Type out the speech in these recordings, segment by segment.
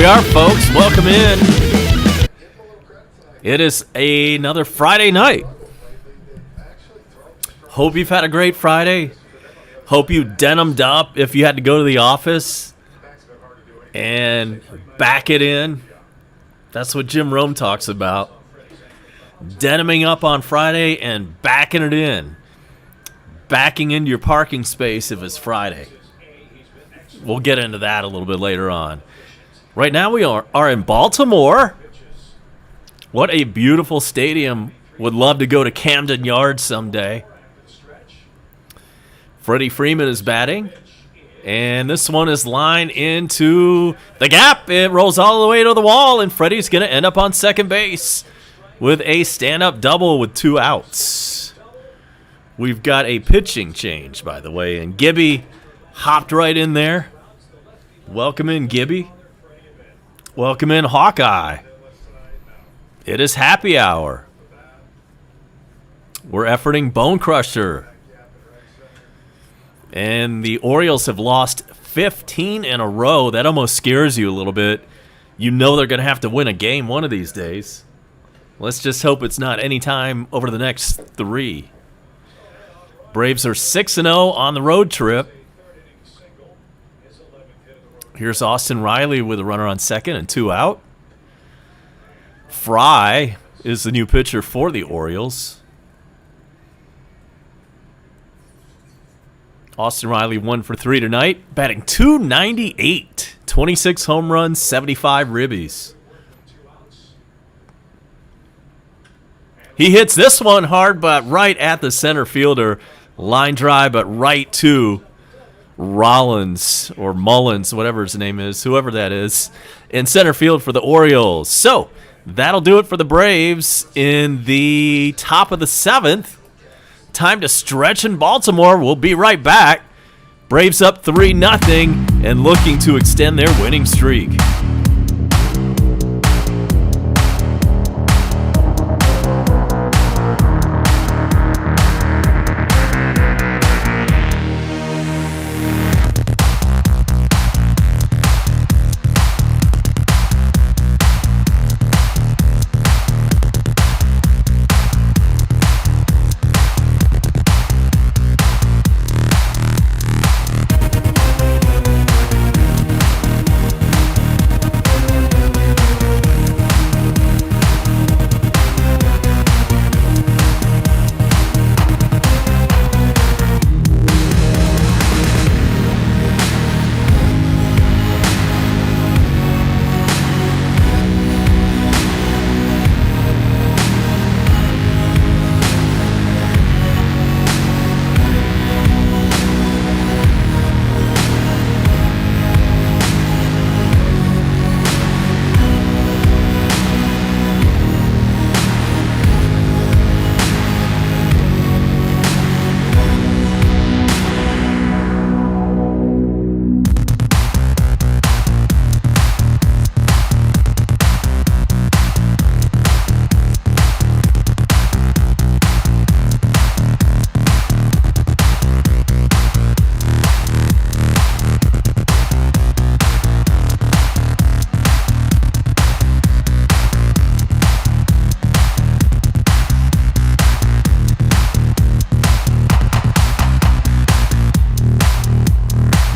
we are, folks. Welcome in. It is another Friday night. Hope you've had a great Friday. Hope you denimed up if you had to go to the office and back it in. That's what Jim Rome talks about. Deniming up on Friday and backing it in. Backing into your parking space if it's Friday. We'll get into that a little bit later on. Right now we are in Baltimore. What a beautiful stadium. Would love to go to Camden Yards someday. Freddie Freeman is batting. And this one is lined into the gap. It rolls all the way to the wall, and Freddie's going to end up on second base with a stand-up double with 2 outs. We've got a pitching change, by the way, and Gibby hopped right in there. Welcome in, Gibby. Welcome in, Hawkeye. It is happy hour. We're efforting Bone Crusher. And the Orioles have lost 15 in a row. That almost scares you a little bit. You know they're going to have to win a game one of these days. Let's just hope it's not any time over the next 3. Braves are 6-0 on the road trip. Here's Austin Riley with a runner on second and 2 out. Fry is the new pitcher for the Orioles. Austin Riley 1 for 3 tonight, batting .298, 26 home runs, 75 ribbies. He hits this one hard, but right at the center fielder. Line drive, but right to Rollins or Mullins, whatever his name is, whoever that is, in center field for the Orioles. So that'll do it for the Braves in the top of the 7th. Time to stretch in Baltimore. We'll be right back. Braves up 3-0 and looking to extend their winning streak.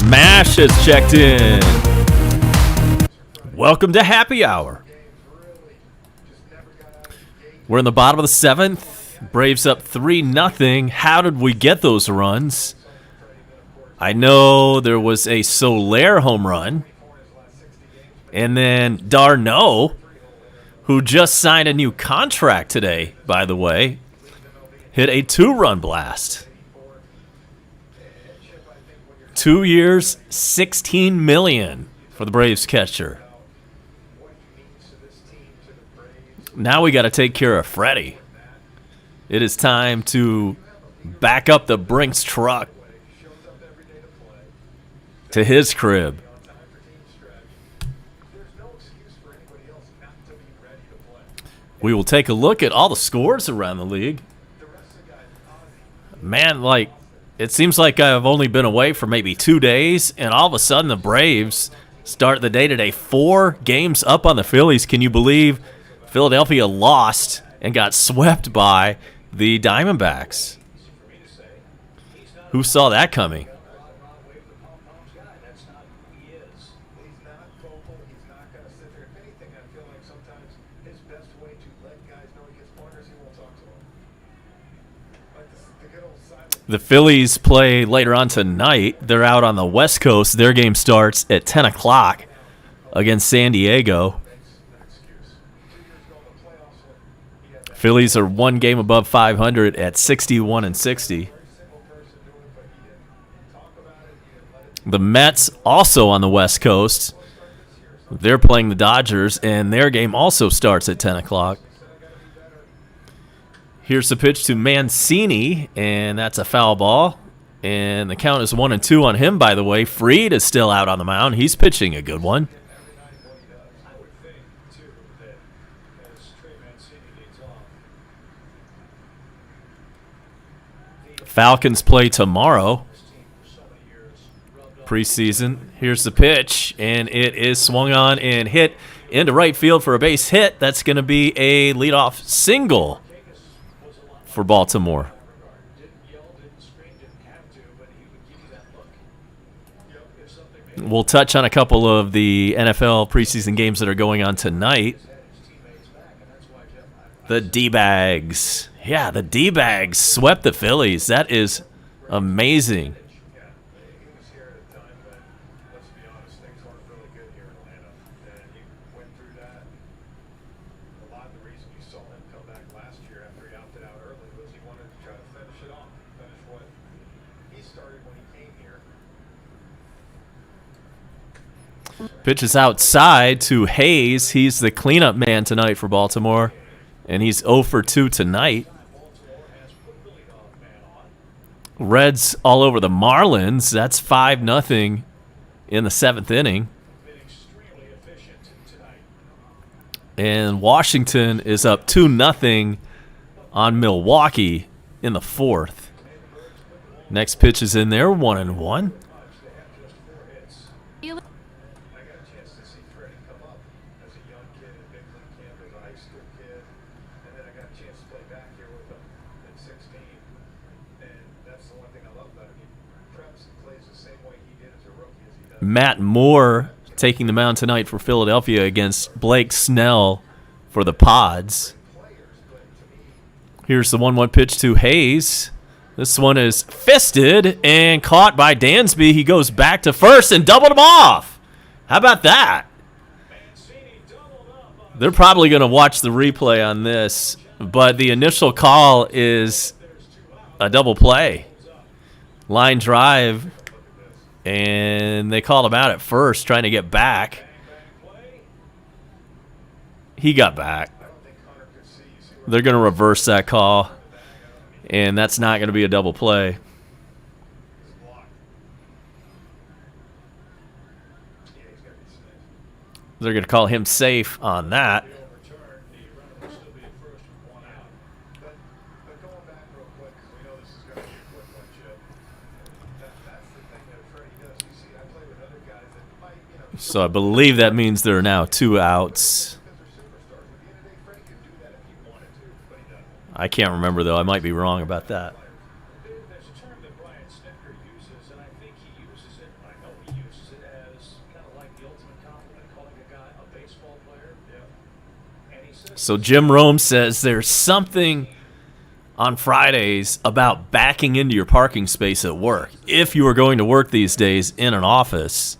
Mash has checked in. Welcome to Happy Hour. We're in the bottom of the 7th. Braves up 3-0. How did we get those runs? I know there was a Soler home run. And then d'Arnaud, who just signed a new contract today, by the way, hit a 2-run blast. 2 years, $16 million for the Braves catcher. Now we got to take care of Freddie. It is time to back up the Brinks truck to his crib. We will take a look at all the scores around the league. Man, it seems like I've only been away for maybe 2 days, and all of a sudden the Braves Start the day today. 4 games up on the Phillies. Can you believe Philadelphia lost and got swept by the Diamondbacks? Who saw that coming? The Phillies play later on tonight. They're out on the West Coast. Their game starts at 10 o'clock against San Diego. Phillies are 1 game above 500 at 61-60. The Mets also on the West Coast. They're playing the Dodgers, and their game also starts at 10 o'clock. Here's the pitch to Mancini, and that's a foul ball. And the count is 1-2 on him, by the way. Fried is still out on the mound. He's pitching a good one. Falcons play tomorrow. Preseason. Here's the pitch, and it is swung on and hit into right field for a base hit. That's going to be a leadoff single for Baltimore. We'll touch on a couple of the NFL preseason games that are going on tonight. The D-Bags. Yeah, the D-Bags swept the Phillies. That is amazing. Pitches outside to Hayes. He's the cleanup man tonight for Baltimore, and he's 0 for 2 tonight. Reds all over the Marlins. That's 5-0 in the 7th inning. And Washington is up 2-0 on Milwaukee in the 4th. Next pitch is in there, 1-1. Matt Moore taking the mound tonight for Philadelphia against Blake Snell for the Pods. Here's the 1-1 pitch to Hayes. This one is fisted and caught by Dansby. He goes back to first and doubled him off. How about that? They're probably going to watch the replay on this, but the initial call is a double play. Line drive. And they called him out at first, trying to get back. He got back. They're going to reverse that call, and that's not going to be a double play. They're going to call him safe on that. So I believe that means there are now 2 outs. I can't remember, though. I might be wrong about that. So Jim Rome says there's something on Fridays about backing into your parking space at work. If you are going to work these days in an office,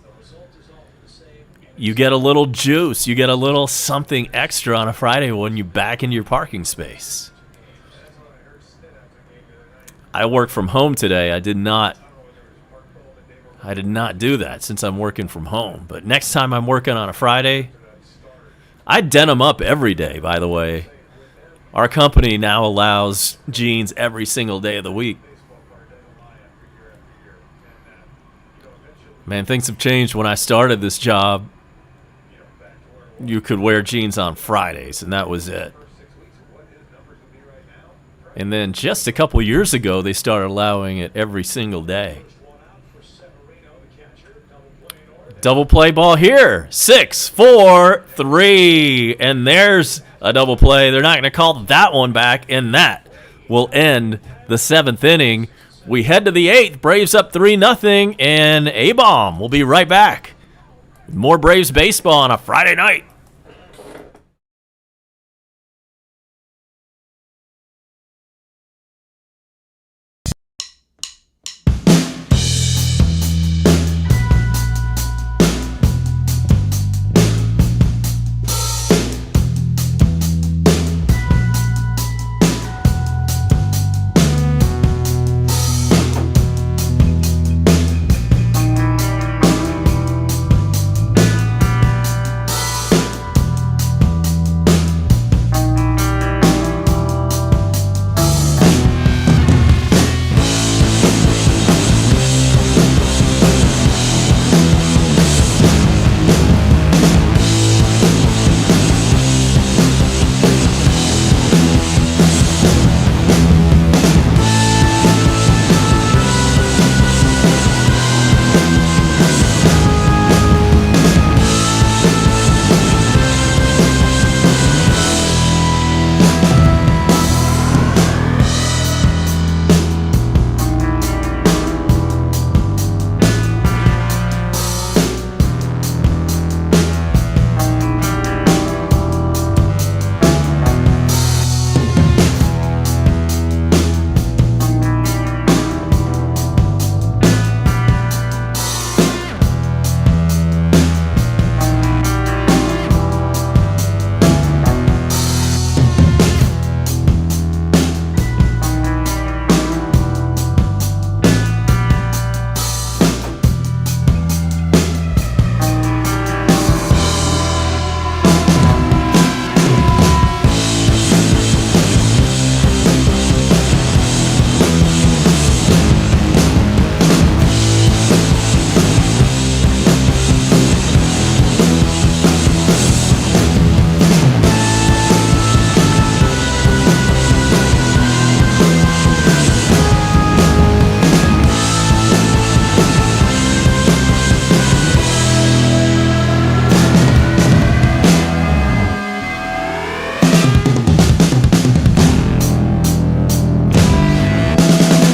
you get a little juice. You get a little something extra on a Friday when you back into your parking space. I work from home today. I did not do that since I'm working from home. But next time I'm working on a Friday, I denim up every day, by the way. Our company now allows jeans every single day of the week. Man, things have changed. When I started this job, you could wear jeans on Fridays, and that was it. And then just a couple years ago, they started allowing it every single day. Double play ball here. 6, 4, 3. And there's a double play. They're not going to call that one back, and that will end the 7th inning. We head to the 8th. Braves up 3-0, and A-Bomb will be right back. More Braves baseball on a Friday night.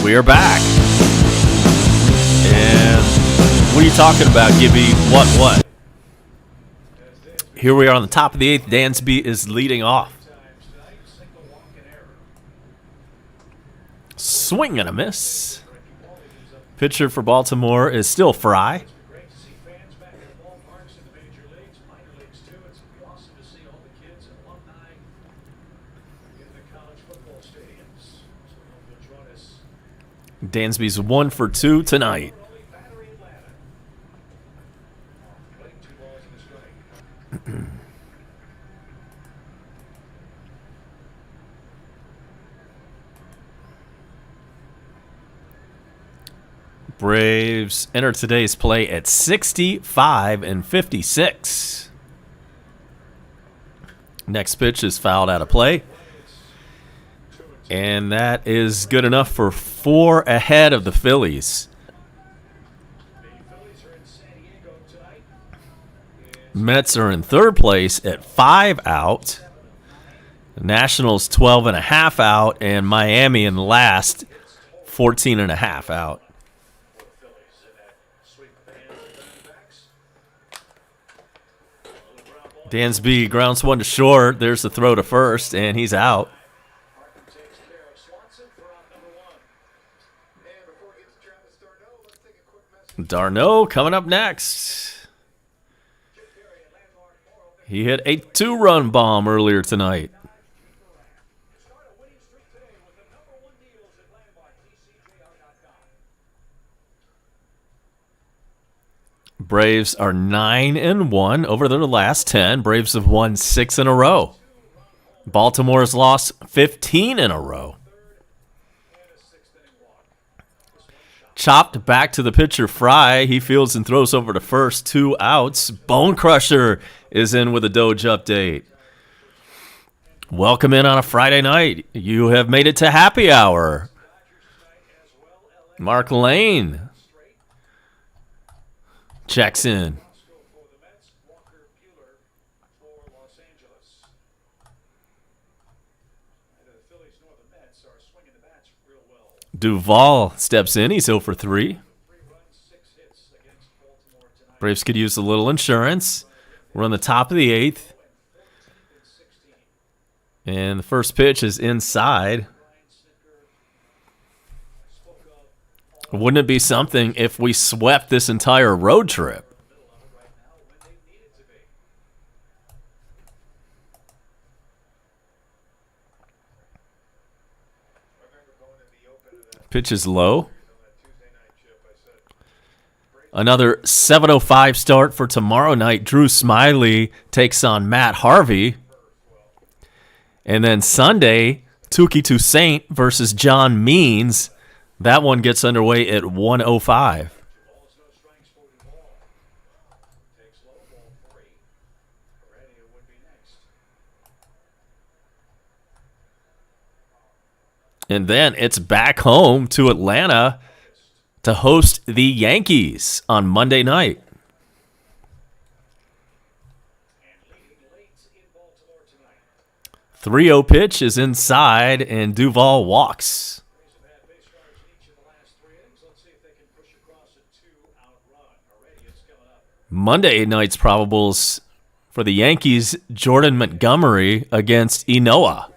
We are back. And what are you talking about, Gibby? What? Here we are on the top of the 8th. Dansby is leading off. Swing and a miss. Pitcher for Baltimore is still Fry. Dansby's 1 for 2 tonight. Braves enter today's play at 65-56. Next pitch is fouled out of play. And that is good enough for 4 ahead of the Phillies. Mets are in 3rd place at 5 out. The Nationals 12.5 out, and Miami in last 14.5 out. Dansby grounds one to short. There's the throw to first, and he's out. Darno coming up next. He hit a 2-run bomb earlier tonight. Braves are 9-1 over their last 10. Braves have won 6 in a row. Baltimore's lost 15 in a row. Chopped back to the pitcher, Fry. He fields and throws over to first. 2 outs. Bone Crusher is in with a Doge update. Welcome in on a Friday night. You have made it to happy hour. Mark Lane checks in. Duvall steps in. He's 0 for 3. Braves could use a little insurance. We're on the top of the 8th. And the first pitch is inside. Wouldn't it be something if we swept this entire road trip? Pitch is low. Another 7:05 start for tomorrow night. Drew Smiley takes on Matt Harvey. And then Sunday, Touki Toussaint versus John Means. That one gets underway at 1:05. And then it's back home to Atlanta to host the Yankees on Monday night. The 3-0 pitch is inside, and Duvall walks. Monday night's probables for the Yankees, Jordan Montgomery against Inoa.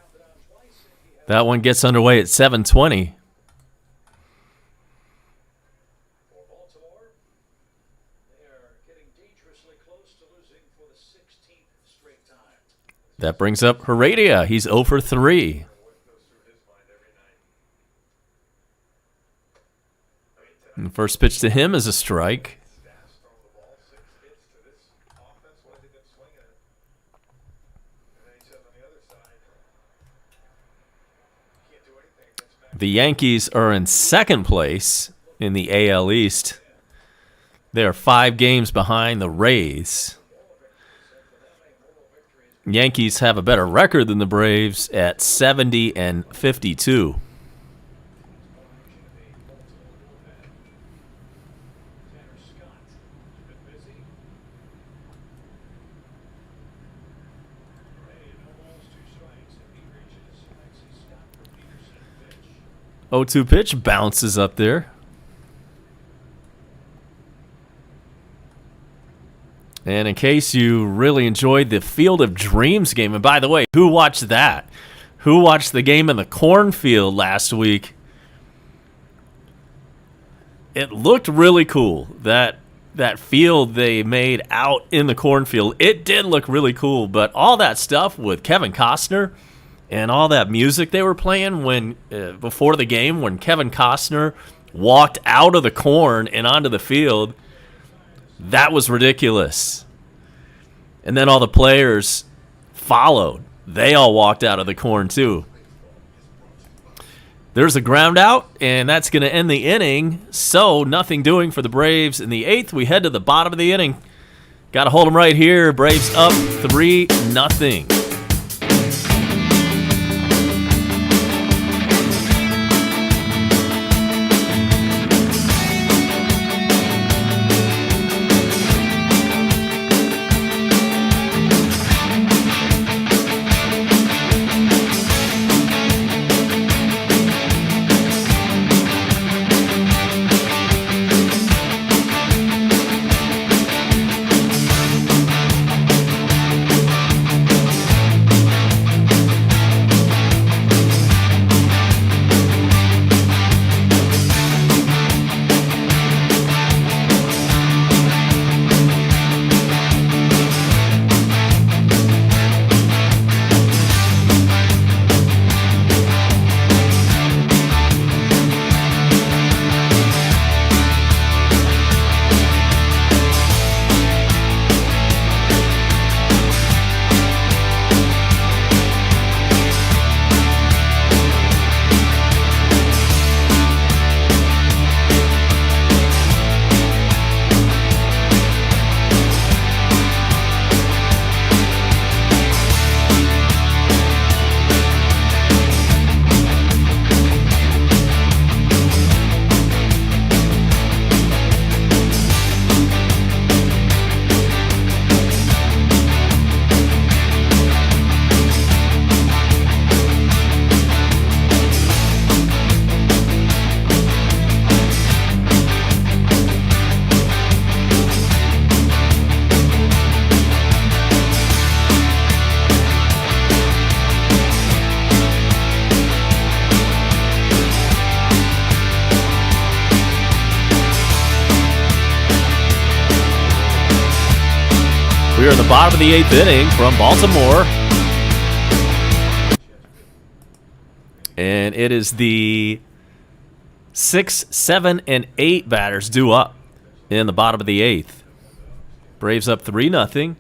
That one gets underway at 7:20. That brings up Heredia. He's 0 for 3. And the first pitch to him is a strike. The Yankees are in second place in the AL East. They are 5 games behind the Rays. Yankees have a better record than the Braves at 70-52. O2 pitch bounces up there. And in case you really enjoyed the Field of Dreams game, and by the way, who watched that? Who watched the game in the cornfield last week? It looked really cool. That field they made out in the cornfield, it did look really cool. But all that stuff with Kevin Costner and all that music they were playing when before the game, when Kevin Costner walked out of the corn and onto the field, that was ridiculous. And then all the players followed. They all walked out of the corn too. There's a ground out, and that's going to end the inning. So nothing doing for the Braves in the 8th. We head to the bottom of the inning. Got to hold them right here. Braves up 3-0. We are in the bottom of the 8th inning from Baltimore. And it is the 6, 7, and 8 batters due up in the bottom of the 8th. Braves up 3-0.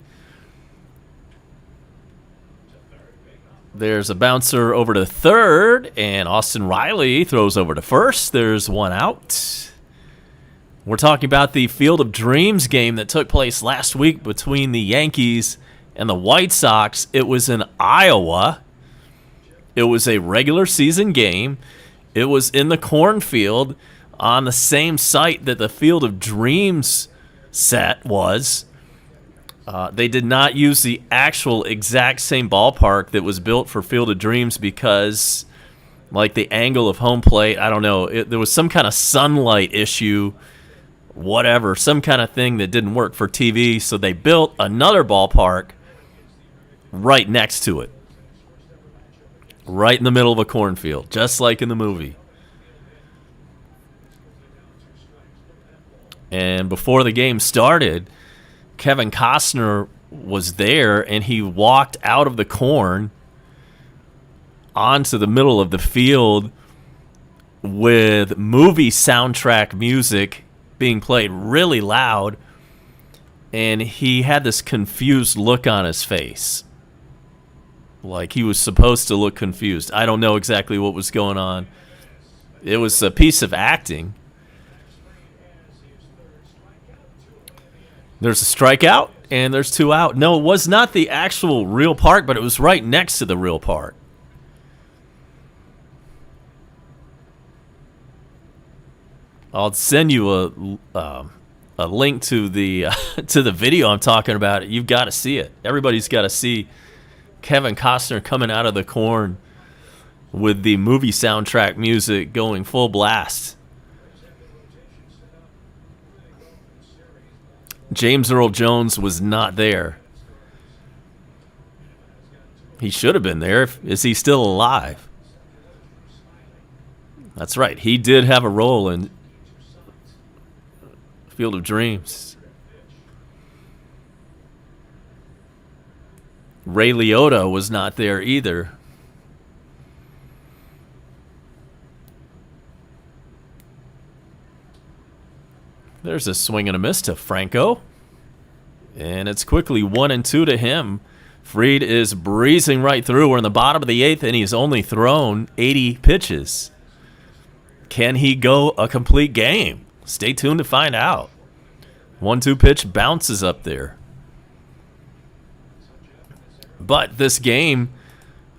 There's a bouncer over to third, and Austin Riley throws over to first. There's one out. We're talking about the Field of Dreams game that took place last week between the Yankees and the White Sox. It was in Iowa. It was a regular season game. It was in the cornfield on the same site that the Field of Dreams set was. They did not use the actual exact same ballpark that was built for Field of Dreams because, like, the angle of home plate, I don't know, there was some kind of sunlight issue, whatever, some kind of thing that didn't work for TV, so they built another ballpark right next to it, right in the middle of a cornfield, just like in the movie. And before the game started, Kevin Costner was there, and he walked out of the corn onto the middle of the field with movie soundtrack music being played really loud, and he had this confused look on his face. Like he was supposed to look confused. I don't know exactly what was going on. It was a piece of acting. There's a strikeout, and there's 2 out. No, it was not the actual real park, but it was right next to the real park. I'll send you a link to the to the video I'm talking about. You've got to see it. Everybody's got to see Kevin Costner coming out of the corn with the movie soundtrack music going full blast. James Earl Jones was not there. He should have been there. Is he still alive? That's right. He did have a role in Field of Dreams. Ray Liotta was not there either. There's a swing and a miss to Franco. And it's quickly 1-2 to him. Fried is breezing right through. We're in the bottom of the 8th, and he's only thrown 80 pitches. Can he go a complete game? Stay tuned to find out. 1-2 pitch bounces up there. But this game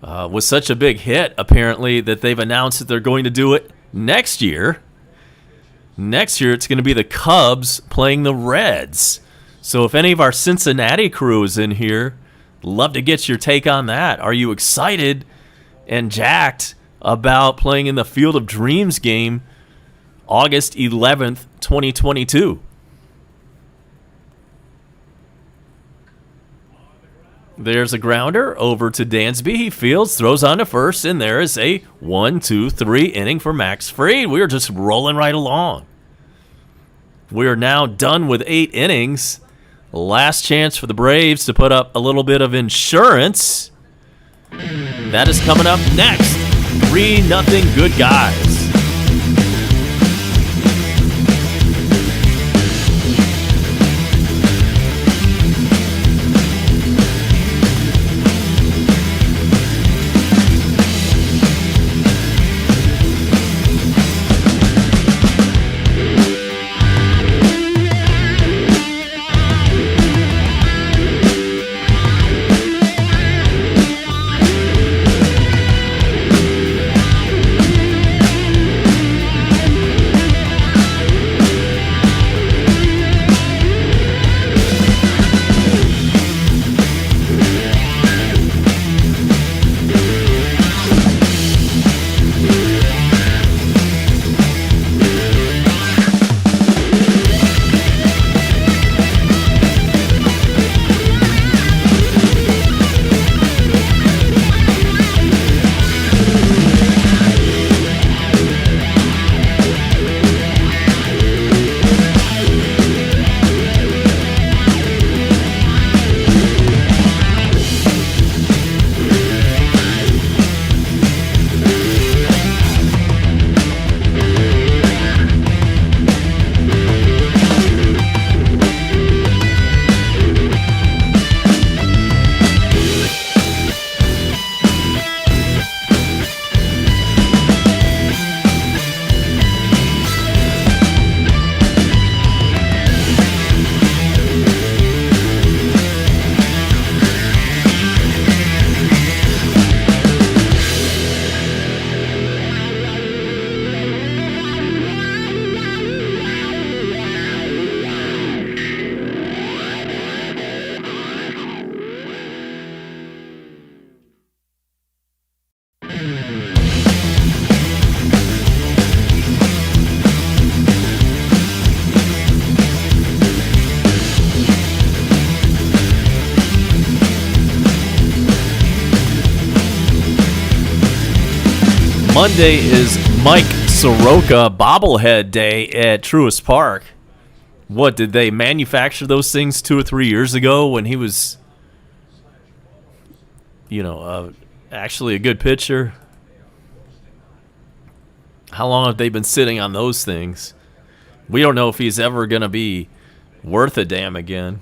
was such a big hit, apparently, that they've announced that they're going to do it next year. Next year, it's going to be the Cubs playing the Reds. So if any of our Cincinnati crew is in here, love to get your take on that. Are you excited and jacked about playing in the Field of Dreams game August 11th, 2022? There's a grounder over to Dansby. He fields, throws on to first, and there is a 1-2-3 inning for Max Fried. We are just rolling right along. We are now done with 8 innings. Last chance for the Braves to put up a little bit of insurance. That is coming up next. 3-0 good guys. Monday is Mike Soroka bobblehead day at Truist Park. What, did they manufacture those things 2 or 3 years ago when he was, actually a good pitcher? How long have they been sitting on those things? We don't know if he's ever going to be worth a damn again.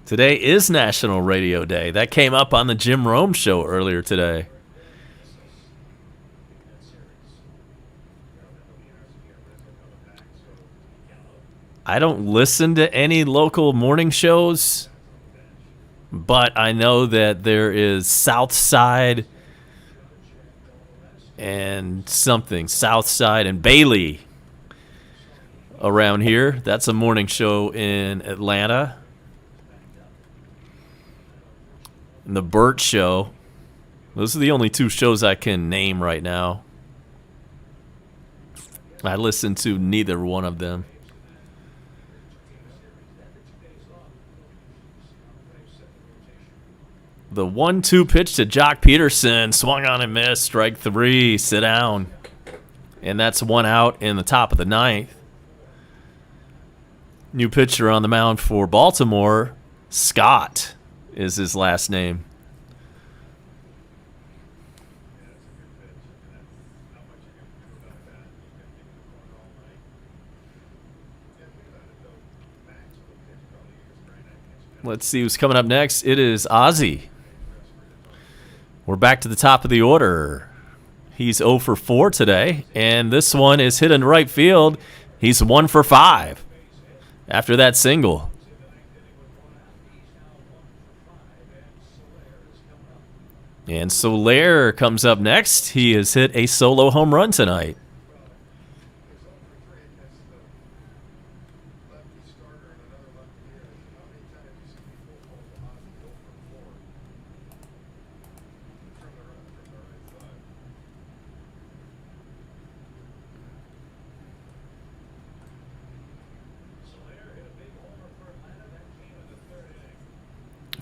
Today is National Radio Day. That came up on the Jim Rome show earlier today. I don't listen to any local morning shows, but I know that there is Southside and Southside and Bailey around here. That's a morning show in Atlanta. And the Burt Show. Those are the only 2 shows I can name right now. I listen to neither one of them. The 1-2 pitch to Jock Peterson. Swung on and missed. Strike 3. Sit down. And that's 1 out in the top of the 9th. New pitcher on the mound for Baltimore. Scott is his last name. Let's see who's coming up next. It is Ozzy. We're back to the top of the order. He's 0 for 4 today, and this one is hit in right field. He's 1 for 5 after that single. And Soler comes up next. He has hit a solo home run tonight.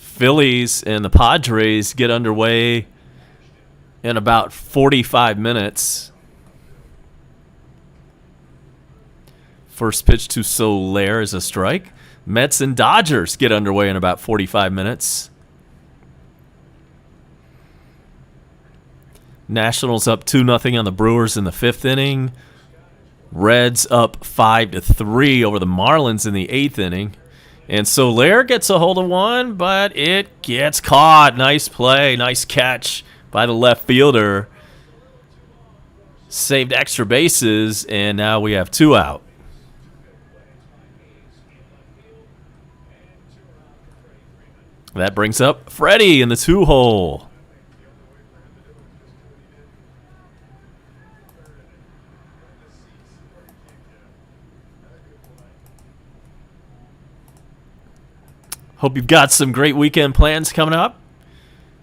Phillies and the Padres get underway in about 45 minutes. First pitch to Soler is a strike. Mets and Dodgers get underway in about 45 minutes. Nationals up 2-0 on the Brewers in the 5th inning. Reds up 5-3 over the Marlins in the 8th inning. And Soler gets a hold of one, but it gets caught. Nice play, nice catch by the left fielder. Saved extra bases, and now we have 2 out. That brings up Freddie in the 2-hole. Hope you've got some great weekend plans coming up.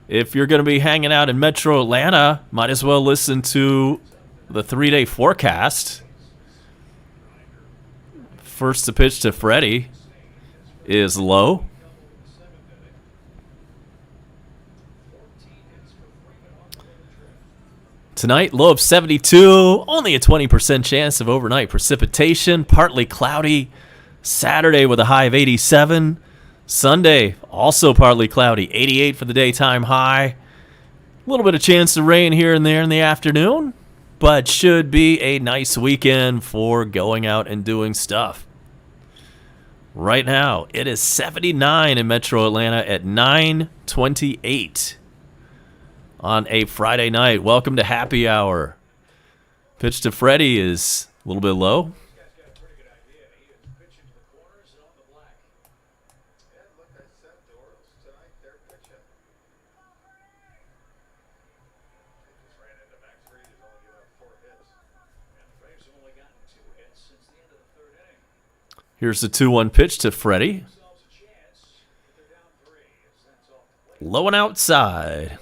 If you're going to be hanging out in Metro Atlanta, might as well listen to the 3-day forecast. First to pitch to Freddie is low. Tonight, low of 72, only a 20% chance of overnight precipitation, partly cloudy. Saturday with a high of 87. Sunday, also partly cloudy, 88 for the daytime high. A little bit of chance of rain here and there in the afternoon, but should be a nice weekend for going out and doing stuff. Right now, it is 79 in Metro Atlanta at 9:28 on a Friday night. Welcome to Happy Hour. Pitch to Freddie is a little bit low. Here's the 2-1 pitch to Freddie. Low and outside.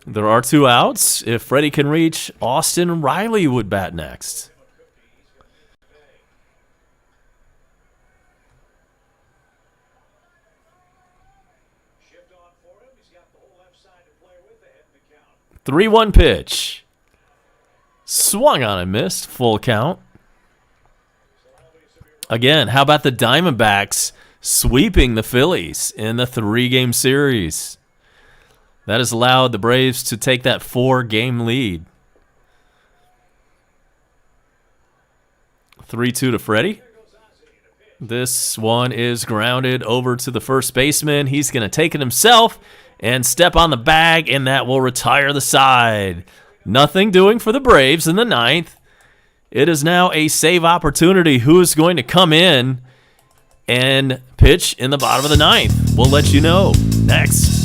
There are 2 outs. If Freddie can reach, Austin Riley would bat next. 3-1 pitch. Swung on and missed. Full count. Again, how about the Diamondbacks sweeping the Phillies in the 3-game series? That has allowed the Braves to take that 4-game lead. 3-2 to Freddie. This one is grounded over to the first baseman. He's going to take it himself and step on the bag, and that will retire the side. Nothing doing for the Braves in the 9th. It is now a save opportunity. Who is going to come in and pitch in the bottom of the 9th? We'll let you know next.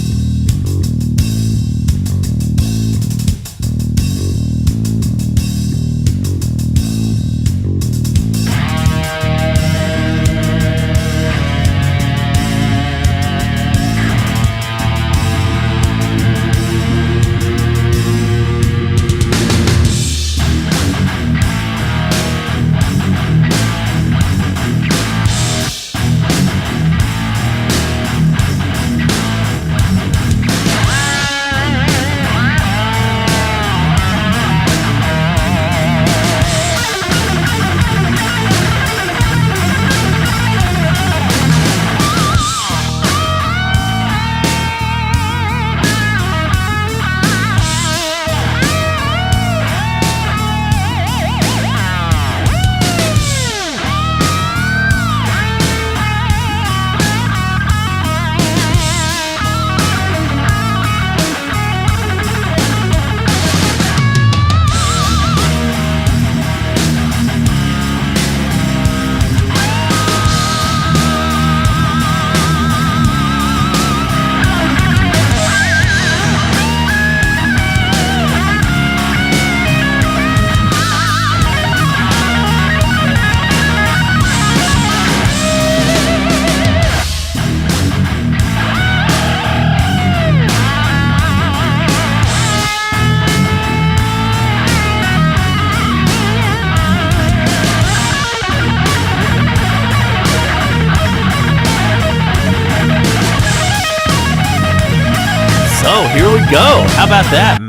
Here we go. How about that?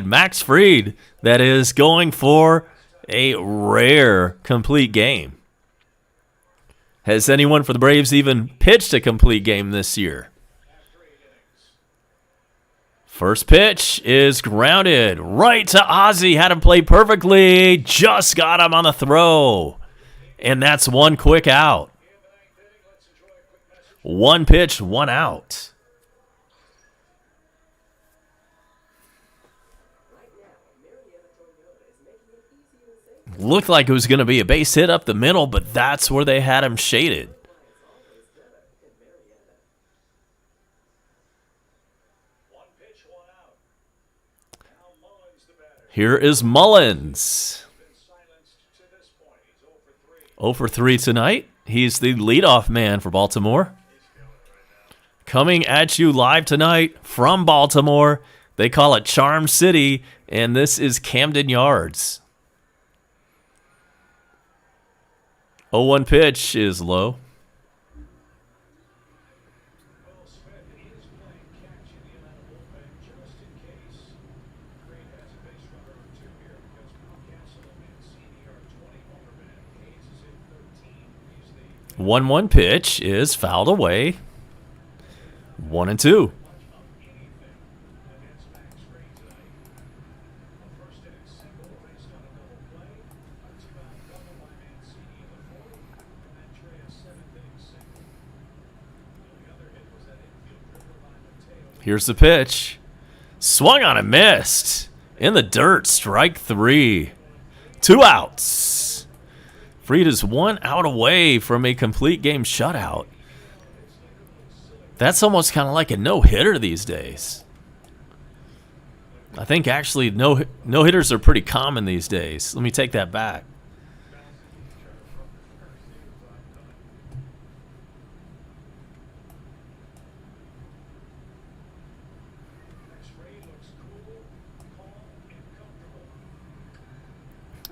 Max Fried, that is going for a rare complete game. Has anyone for the Braves even pitched a complete game this year? First pitch is grounded right to Ozzie. Had him play perfectly. Just got him on the throw. And that's one quick out. One pitch, one out. Looked like it was going to be a base hit up the middle, but that's where they had him shaded. Here is Mullins. 0 for 3 tonight. He's the leadoff man for Baltimore. Coming at you live tonight from Baltimore. They call it Charm City, and this is Camden Yards. 0-1 pitch is low. One pitch is fouled away. 1-2. Here's the pitch. Swung on and missed. In the dirt, strike 3. 2 outs. Fried is 1 out away from a complete game shutout. That's almost kind of like a no-hitter these days. I think actually no-hitters are pretty common these days. Let me take that back.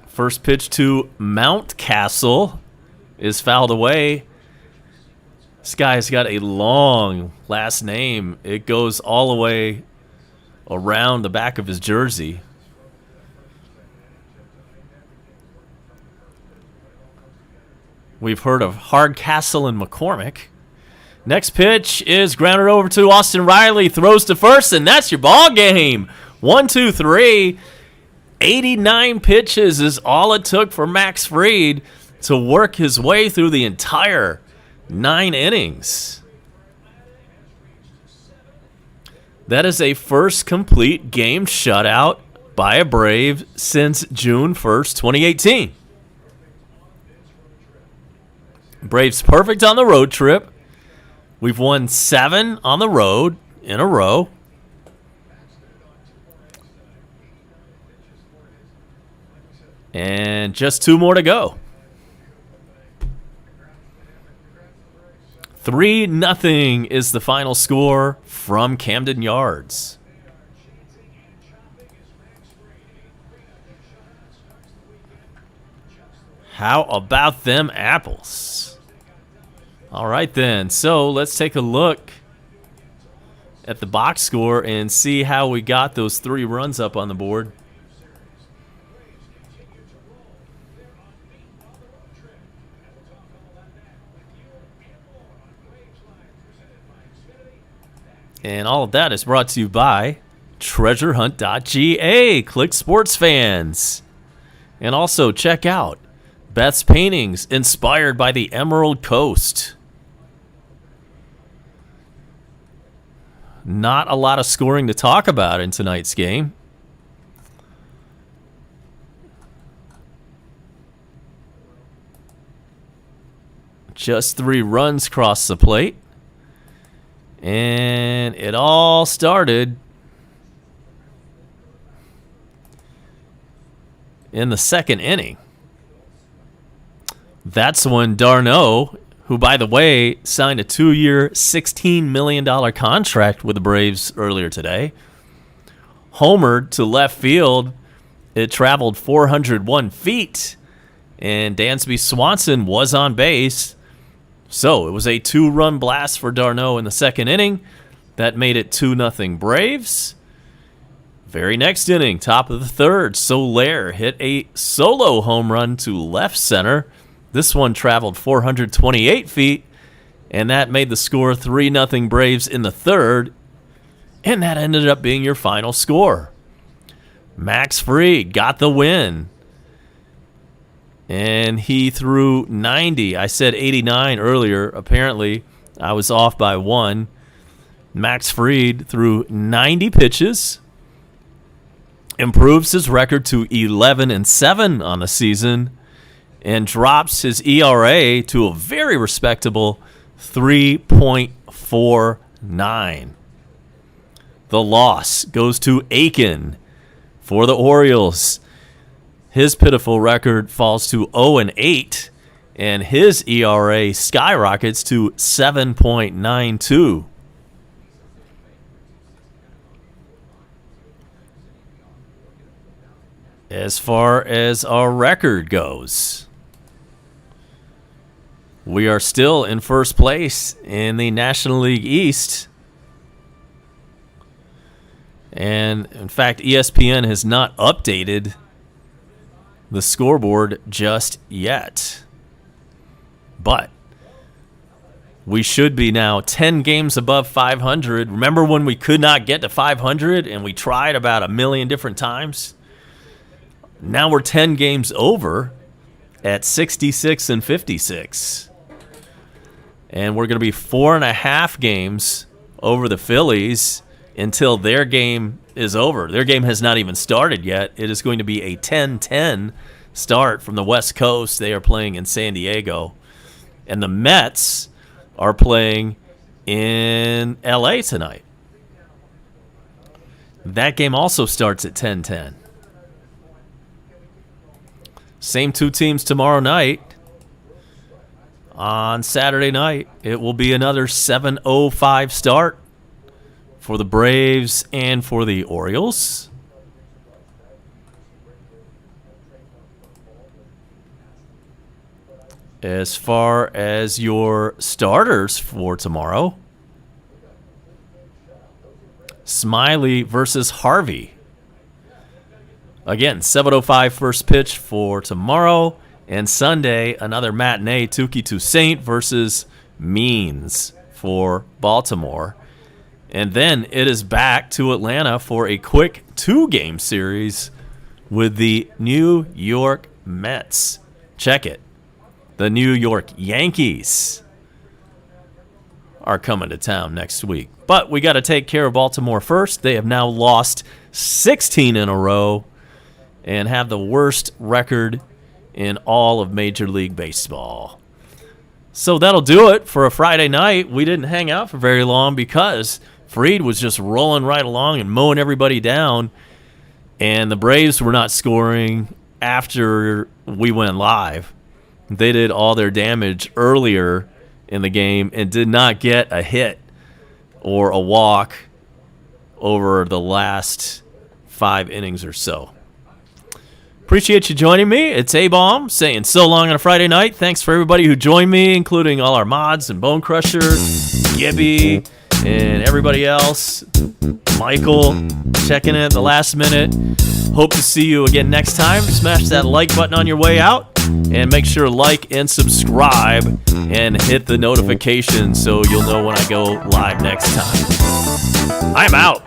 First pitch to Mountcastle is fouled away. This guy's got a long last name. It goes all the way around the back of his jersey. We've heard of Hardcastle and McCormick. Next pitch is grounded over to Austin Riley. Throws to first, and that's your ball game. 1, 2, 3. 89 pitches is all it took for Max Fried to work his way through the entire 9 innings. That is a first complete game shutout by a Brave since June 1st, 2018. Braves perfect on the road trip. We've won 7 on the road in a row. And just 2 more to go. 3-0 is the final score from Camden Yards. How about them apples? All right, then. So let's take a look at the box score and see how we got those 3 runs up on the board. And all of that is brought to you by treasurehunt.ga. Click sports fans. And also check out Beth's Paintings, inspired by the Emerald Coast. Not a lot of scoring to talk about in tonight's game. Just 3 runs cross the plate. And it all started in the 2nd inning. That's when d'Arnaud, who, by the way, signed a 2-year, $16 million contract with the Braves earlier today, homered to left field. It traveled 401 feet, and Dansby Swanson was on base. So it was a 2-run blast for d'Arnaud in the 2nd inning. That made it 2-0 Braves. Very next inning, top of the 3rd, Soler hit a solo home run to left center. This one traveled 428 feet, and that made the score 3-0 Braves in the 3rd, and that ended up being your final score. Max Fried got the win, and he threw 90. I said 89 earlier. Apparently, I was off by 1. Max Fried threw 90 pitches, improves his record to 11-7 on the season, and drops his ERA to a very respectable 3.49. The loss goes to Aiken for the Orioles. His pitiful record falls to 0-8, and his ERA skyrockets to 7.92. As far as our record goes, we are still in first place in the National League East. And, in fact, ESPN has not updated the scoreboard just yet. But we should be now 10 games above 500. Remember when we could not get to 500 and we tried about 1 million different times? Now we're 10 games over at 66-56. And we're going to be 4.5 games over the Phillies until their game is over. Their game has not even started yet. It is going to be a 10-10 start from the West Coast. They are playing in San Diego. And the Mets are playing in L.A. tonight. That game also starts at 10-10. Same 2 teams tomorrow night. On Saturday night, it will be another 7:05 start for the Braves and for the Orioles. As far as your starters for tomorrow, Smiley versus Harvey. Again, 7:05 first pitch for tomorrow. And Sunday, another matinee, Tukey Toussaint versus Means for Baltimore. And then it is back to Atlanta for a quick 2-game series with the New York Mets. Check it. The New York Yankees are coming to town next week. But we got to take care of Baltimore first. They have now lost 16 in a row and have the worst record in all of Major League Baseball. So that'll do it for a Friday night. We didn't hang out for very long because Fried was just rolling right along and mowing everybody down. And the Braves were not scoring after we went live. They did all their damage earlier in the game and did not get a hit or a walk over the last 5 innings or so. Appreciate you joining me. It's A-Bomb saying so long on a Friday night. Thanks for everybody who joined me, including all our mods and Bone Crusher, Gibby, and everybody else. Michael, checking in at the last minute. Hope to see you again next time. Smash that like button on your way out. And make sure to like and subscribe and hit the notification so you'll know when I go live next time. I'm out.